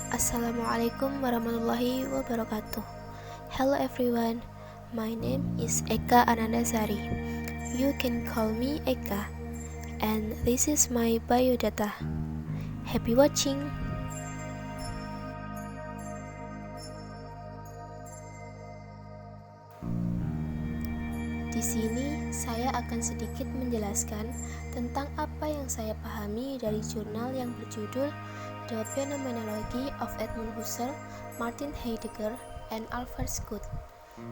Assalamualaikum warahmatullahi wabarakatuh. Hello everyone, my name is Eka Anandasari. You can call me Eka, and this is my biodata. Happy watching! Di sini saya akan sedikit menjelaskan tentang apa yang saya pahami dari jurnal yang berjudul The Phenomenology of Edmund Husserl, Martin Heidegger, and Alfred Schott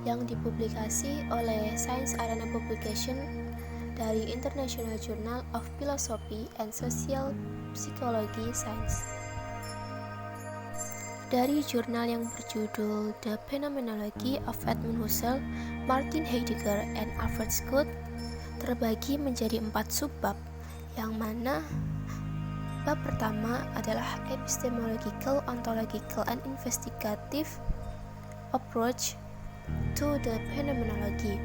yang dipublikasi oleh Science Arena Publication dari International Journal of Philosophy and Social Psychology Science. Dari jurnal yang berjudul The Phenomenology of Edmund Husserl, Martin Heidegger, and Alfred Schott terbagi menjadi 4 subbab, yang mana bab pertama adalah epistemological, ontological, and investigative approach to the phenomenology,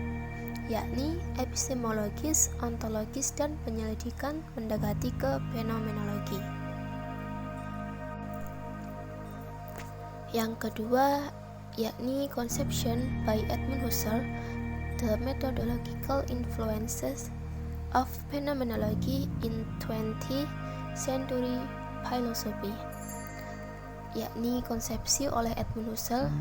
yakni epistemologis, ontologis, dan penyelidikan mendekati ke fenomenologi. Yang kedua yakni conception by Edmund Husserl, the methodological influences of phenomenology in 20th century philosophy, yakni konsepsi oleh Edmund Husserl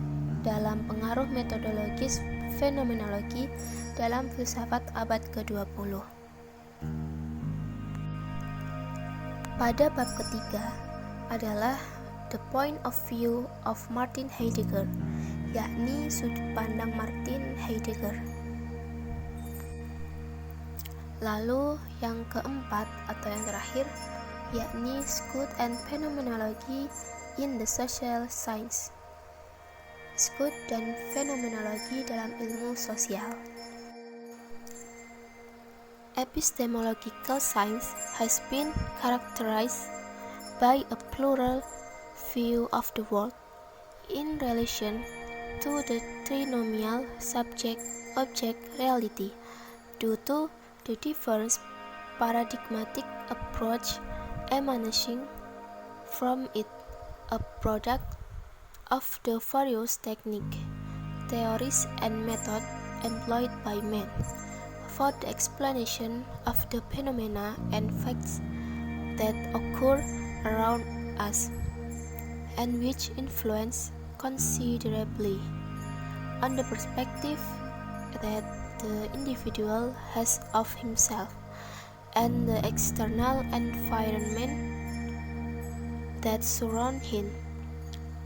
dalam pengaruh metodologis fenomenologi dalam filsafat abad ke-20. Pada bab ketiga adalah the point of view of Martin Heidegger, yakni sudut pandang Martin Heidegger. Lalu yang keempat atau yang terakhir yakni Schott and Phenomenology in the Social Science, Schott dan fenomenologi dalam ilmu sosial. Epistemological science has been characterized by a plural view of the world in relation to the trinomial subject-object reality due to the diverse paradigmatic approach emanating from it, a product of the various techniques, theories, and methods employed by men for the explanation of the phenomena and facts that occur around us, and which influence considerably on the perspective that the individual has of himself and the external environment that surround him.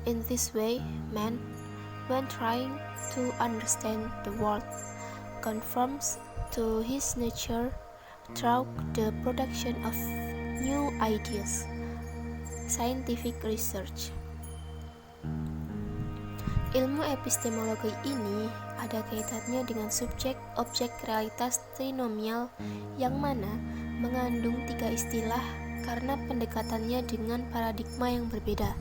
In this way, man, when trying to understand the world, conforms to his nature through the production of new ideas, scientific research. Ilmu epistemologi ini ada kaitannya dengan subjek-objek realitas trinomial yang mana mengandung 3 istilah karena pendekatannya dengan paradigma yang berbeda.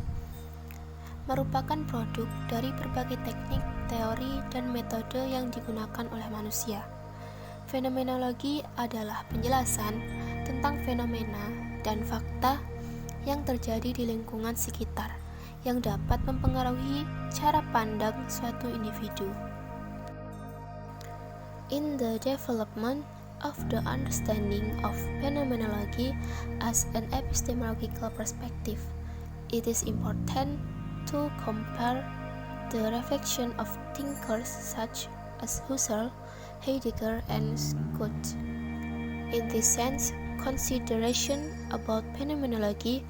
Merupakan produk dari berbagai teknik, teori, dan metode yang digunakan oleh manusia. Fenomenologi adalah penjelasan tentang fenomena dan fakta yang terjadi di lingkungan sekitar yang dapat mempengaruhi cara pandang suatu individu. In the development of the understanding of phenomenology as an epistemological perspective, it is important to compare the reflection of thinkers such as Husserl, Heidegger, and Schott. In this sense, consideration about phenomenology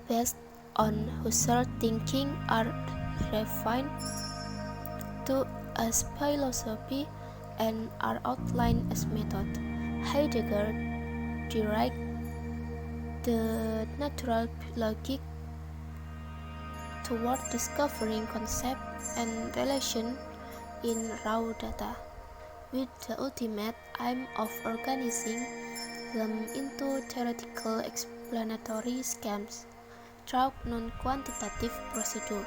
based on Husserl thinking are refined to as philosophy and are outlined as method. Heidegger derived the natural logic toward discovering concept and relation in raw data, with the ultimate aim of organizing them into theoretical explanatory schemes through non-quantitative procedure,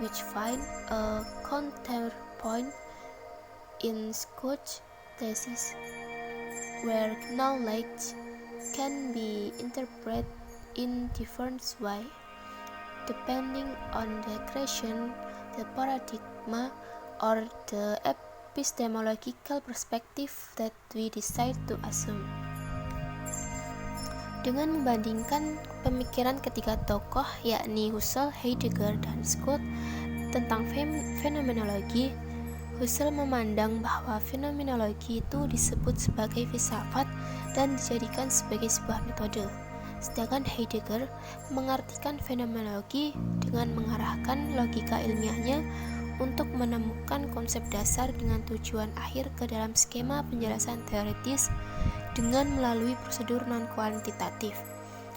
which find a counterpoint in Scott's thesis, where knowledge can be interpreted in different ways. depending on the creation, the paradigm, or the epistemological perspective that we decide to assume. Dengan membandingkan pemikiran ketiga tokoh yakni Husserl, Heidegger, dan Scott tentang fenomenologi, Husserl memandang bahwa fenomenologi itu disebut sebagai filsafat dan dijadikan sebagai sebuah metode. Sedangkan Heidegger mengartikan fenomenologi dengan mengarahkan logika ilmiahnya untuk menemukan konsep dasar dengan tujuan akhir ke dalam skema penjelasan teoritis dengan melalui prosedur non-kuantitatif.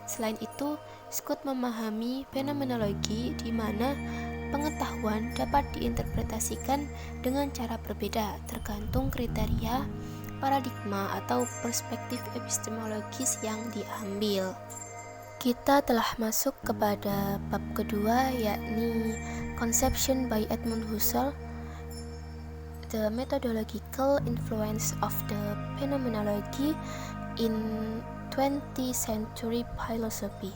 Selain itu, Scott memahami fenomenologi di mana pengetahuan dapat diinterpretasikan dengan cara berbeda tergantung kriteria, paradigma, atau perspektif epistemologis yang diambil. Kita telah masuk kepada bab kedua, yakni Conception by Edmund Husserl, the methodological influence of the phenomenology in 20th century philosophy.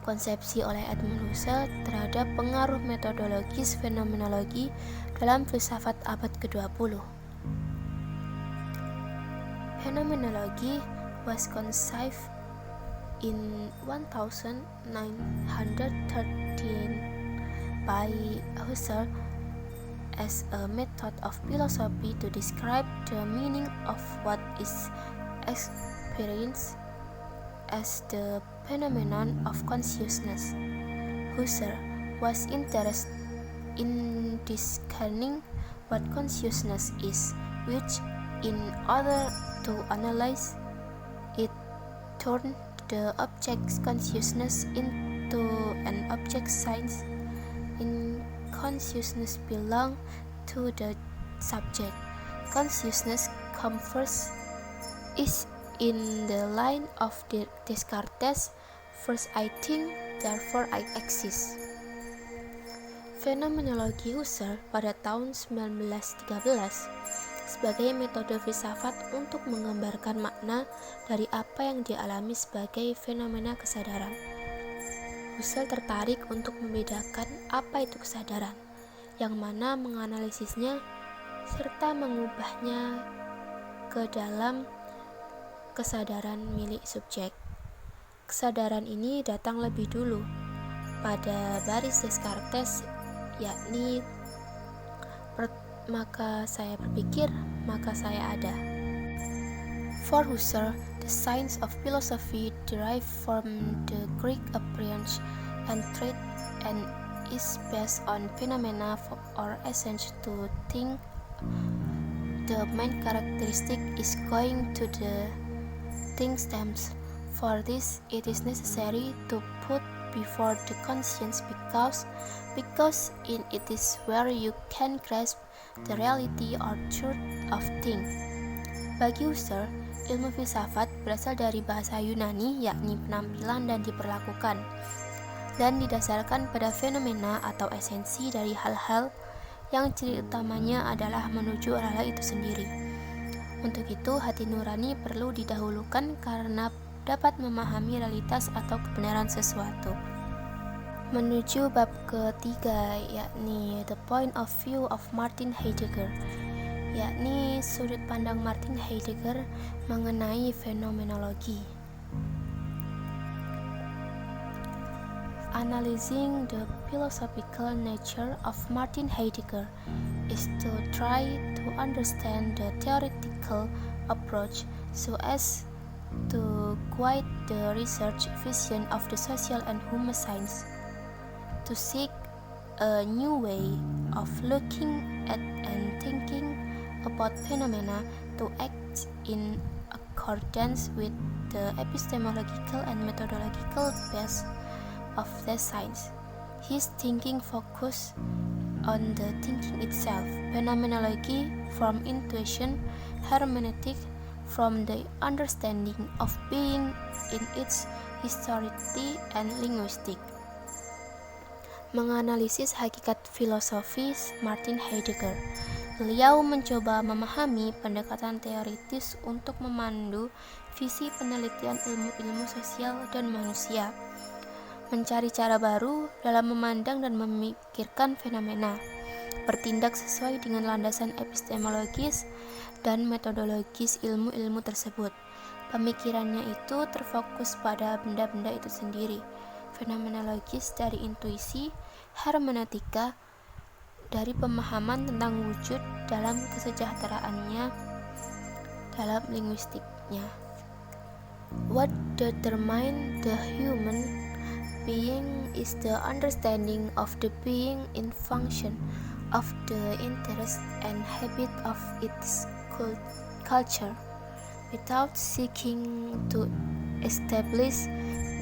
Konsepsi oleh Edmund Husserl terhadap pengaruh metodologis fenomenologi dalam filsafat abad ke-20. Phenomenology was conceived in 1913 by Husserl as a method of philosophy to describe the meaning of what is experienced as the phenomenon of consciousness. Husserl was interested in discerning what consciousness is, which, in order to analyze it, turned the object consciousness into an object science. In consciousness belong to the subject. Consciousness comes first, is in the line of Descartes, first I think, therefore I exist. Fenomenologi Husserl pada tahun 1913 sebagai metode filsafat untuk menggambarkan makna dari apa yang dialami sebagai fenomena kesadaran. Husserl tertarik untuk membedakan apa itu kesadaran, yang mana menganalisisnya serta mengubahnya ke dalam kesadaran milik subjek. Kesadaran ini datang lebih dulu pada baris Descartes, yakni maka saya berpikir, maka saya ada. For Husserl, the science of philosophy derived from the Greek apprehension and trait and is based on phenomena or essence to think. The main characteristic is going to the think stems. For this, it is necessary to put before the conscience because in it is where you can grasp the reality or truth of things. Bagi Husserl, ilmu filsafat berasal dari bahasa Yunani, yakni penampilan dan diperlakukan, dan didasarkan pada fenomena atau esensi dari hal-hal yang ciri utamanya adalah menuju hal-hal itu sendiri. Untuk itu, hati nurani perlu didahulukan karena dapat memahami realitas atau kebenaran sesuatu. Menuju bab ketiga, yakni The Point of View of Martin Heidegger, yakni sudut pandang Martin Heidegger mengenai fenomenologi. Analyzing the philosophical nature of Martin Heidegger is to try to understand the theoretical approach so as to guide the research vision of the social and human science, to seek a new way of looking at and thinking about phenomena, to act in accordance with the epistemological and methodological base of the science. His thinking focused on the thinking itself, phenomenology from intuition, hermeneutic from the understanding of being in its historicity and linguistic. Menganalisis hakikat filosofis Martin Heidegger, beliau mencoba memahami pendekatan teoritis untuk memandu visi penelitian ilmu-ilmu sosial dan manusia. mencari cara baru dalam memandang dan memikirkan fenomena, bertindak sesuai dengan landasan epistemologis dan metodologis ilmu-ilmu tersebut. Pemikirannya itu terfokus pada benda-benda itu sendiri, fenomenologis dari intuisi, hermeneutika dari pemahaman tentang wujud dalam kesejahteraannya dalam linguistiknya. What determines the human being is the understanding of the being in function of the interest and habit of its culture, without seeking to establish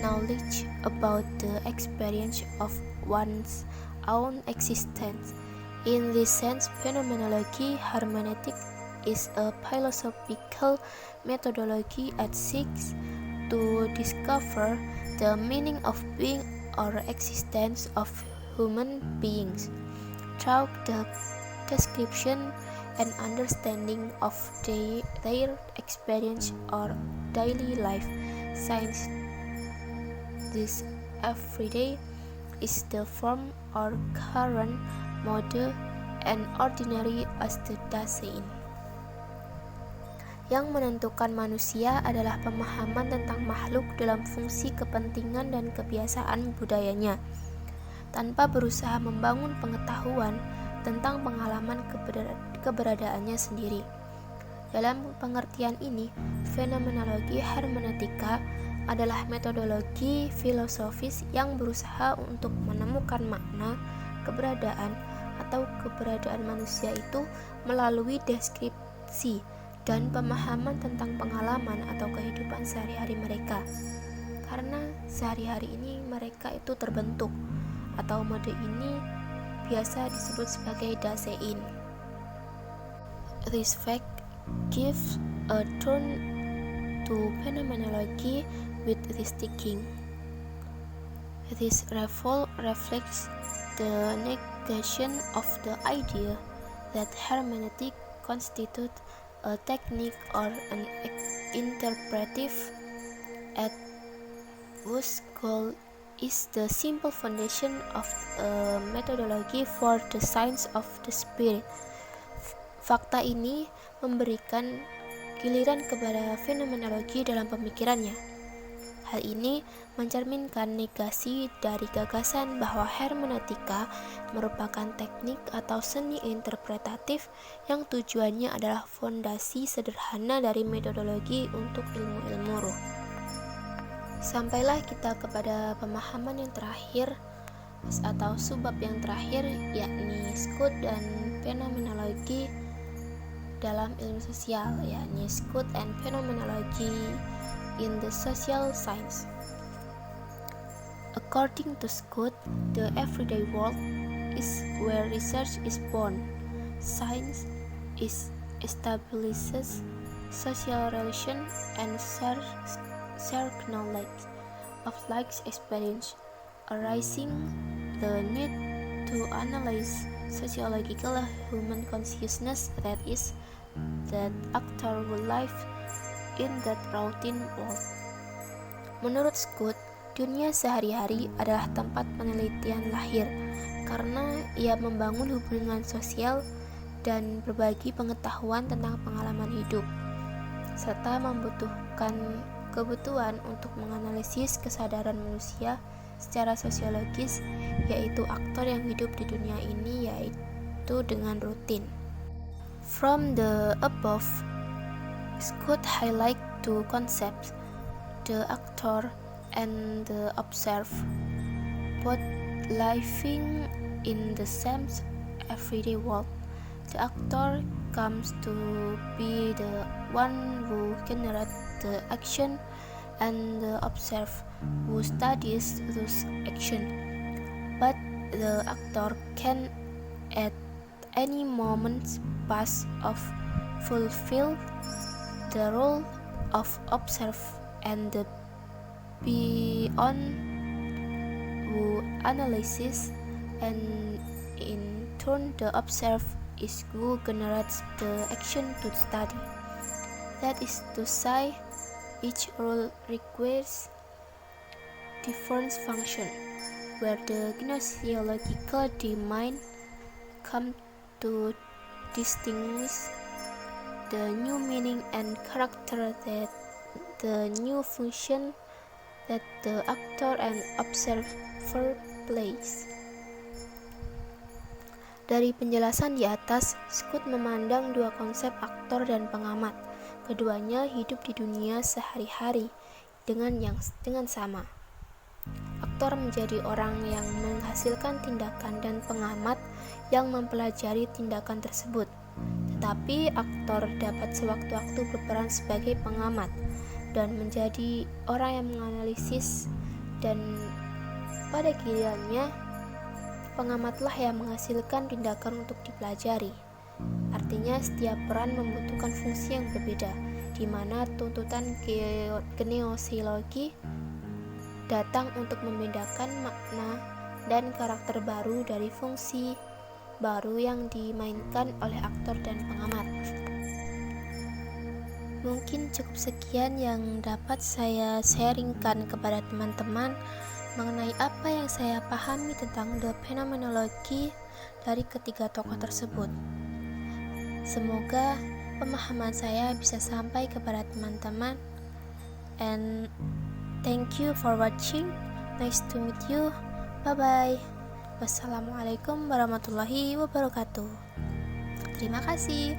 knowledge about the experience of one's own existence. In this sense, phenomenology hermeneutic is a philosophical methodology that seeks to discover the meaning of being or existence of human beings through the description and understanding of their experience or daily life. Science, this everyday, is the form or current mode and ordinary as the Dasein. Yang menentukan manusia adalah pemahaman tentang makhluk dalam fungsi kepentingan dan kebiasaan budayanya, tanpa berusaha membangun pengetahuan tentang pengalaman keberadaannya sendiri. Dalam pengertian ini, fenomenologi hermeneutika adalah metodologi filosofis yang berusaha untuk menemukan makna keberadaan atau keberadaan manusia itu melalui deskripsi dan pemahaman tentang pengalaman atau kehidupan sehari-hari mereka. Karena sehari-hari ini mereka itu terbentuk, atau mode ini biasa disebut sebagai Dasein. This fact gives a tone to phenomenology with this thinking. This reflects the negation of the idea that hermeneutic constitutes a technique or an interpretive at whose goal is the simple foundation of a methodology for the science of the spirit. Fakta ini memberikan giliran kepada fenomenologi dalam pemikirannya. Hal ini mencerminkan negasi dari gagasan bahwa hermeneutika merupakan teknik atau seni interpretatif yang tujuannya adalah fondasi sederhana dari metodologi untuk ilmu-ilmu ruh. Sampailah kita kepada pemahaman yang terakhir atau subbab yang terakhir, yakni Scout dan fenomenologi dalam ilmu sosial, yakni Scout and Phenomenology in the Social Science. According to Scout, the everyday world is where research is born. Science establishes social relation and shared knowledge of life's experience, arising the need to analyze sociological human consciousness, that is, that actor will live in that routine world. Menurut Scout, dunia sehari-hari adalah tempat penelitian lahir karena ia membangun hubungan sosial dan berbagi pengetahuan tentang pengalaman hidup, serta membutuhkan kebutuhan untuk menganalisis kesadaran manusia secara sosiologis, yaitu aktor yang hidup di dunia ini, yaitu dengan rutin. From the above, Scout highlight two concepts, the actor and the observer, both living in the same everyday world. The actor comes to be the one who generates the action, and the observer who studies those actions. But the actor can at any moment pass of fulfill the role of observer, and the beyond who analyzes, and in turn the observer is who generates the action to study. That is to say, each role requires different functions, where the gnoseological domain come to distinguish the new meaning and character that the new function that the actor and observer plays. Dari penjelasan di atas, Scott memandang dua konsep aktor dan pengamat. Keduanya hidup di dunia sehari-hari dengan sama. Aktor menjadi orang yang menghasilkan tindakan dan pengamat yang mempelajari tindakan tersebut. Tetapi aktor dapat sewaktu-waktu berperan sebagai pengamat dan menjadi orang yang menganalisis, dan pada gilirannya pengamatlah yang menghasilkan tindakan untuk dipelajari. Artinya setiap peran membutuhkan fungsi yang berbeda, di mana tuntutan gnoseologi datang untuk membedakan makna dan karakter baru dari fungsi baru yang dimainkan oleh aktor dan pengamat. Mungkin cukup sekian yang dapat saya sharingkan kepada teman-teman mengenai apa yang saya pahami tentang the phenomenology dari ketiga tokoh tersebut. Semoga pemahaman saya bisa sampai kepada teman-teman, and thank you for watching. Nice to meet you. Bye bye. Wassalamualaikum warahmatullahi wabarakatuh. Terima kasih.